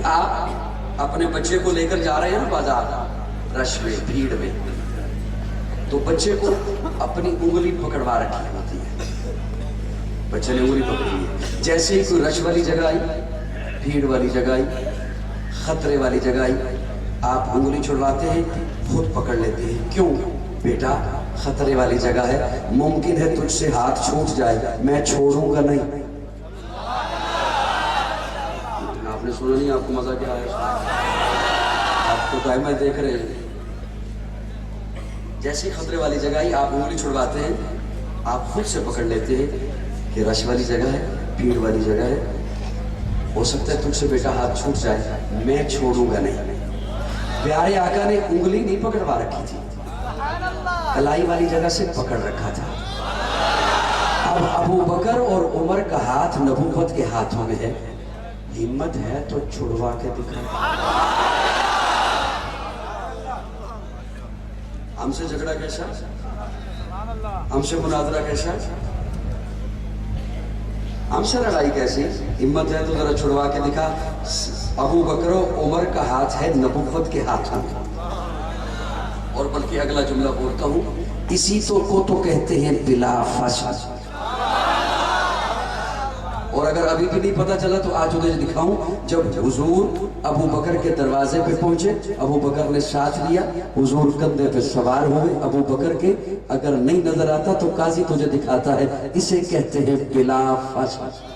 آپ اپنے بچے کو لے کر جا رہے ہیں نا بازار، رش میں، بھیڑ میں، تو بچے کو اپنی انگلی پکڑوا رکھی ہوتی ہے، بچے نے انگلی پکڑی ہے، جیسے ہی کوئی رش والی جگہ آئی، بھیڑ والی جگہ آئی، خطرے والی جگہ آئی، آپ انگلی چھڑواتے ہیں، خود پکڑ لیتے ہیں۔ کیوں؟ بیٹا خطرے والی جگہ ہے، ممکن ہے تجھ سے ہاتھ چھوٹ جائے، میں چھوڑوں گا نہیں۔ آپ نے سنا نہیں؟ آپ کو مزہ کیا ہے؟ آپ کو دائمہ دیکھ رہے ہیں۔ جیسے خطرے والی جگہ ہی آپ انگلی چھڑواتے ہیں، آپ خود سے پکڑ لیتے ہیں کہ رش والی جگہ ہے، بھیڑ والی جگہ ہے، ہو سکتا ہے تجھ سے بیٹا ہاتھ چھوٹ جائے، میں چھوڑوں گا نہیں۔ پیارے آقا نے انگلی نہیں پکڑوا رکھی تھی، کلائی والی جگہ سے پکڑ رکھا تھا۔ اب ابو بکر اور عمر کا ہاتھ نبوت کے ہاتھوں میں ہے، ہمت ہے تو چھڑوا کے دکھا۔ ہم سے جھگڑا کیسا؟ ہم سے مناظرہ کیسا؟ ہم سے لڑائی کیسی؟ ہمت ہے تو ذرا چھڑوا کے دکھا۔ ابو بکر و عمر کا ہاتھ ہے نبوت کے ہاتھوں میں۔ اور بلکہ اگلا جملہ بولتا ہوں، اسی کو تو کہتے ہیں بلا فصل۔ اور اگر ابھی بھی نہیں پتا چلا تو آج انہیں دکھاؤں، جب حضور ابو بکر کے دروازے پہ پہنچے، ابو بکر نے ساتھ لیا، حضور کندھے پہ سوار ہوئے ابو بکر کے، اگر نہیں نظر آتا تو قاضی تجھے دکھاتا ہے، اسے کہتے ہیں بلا فصل۔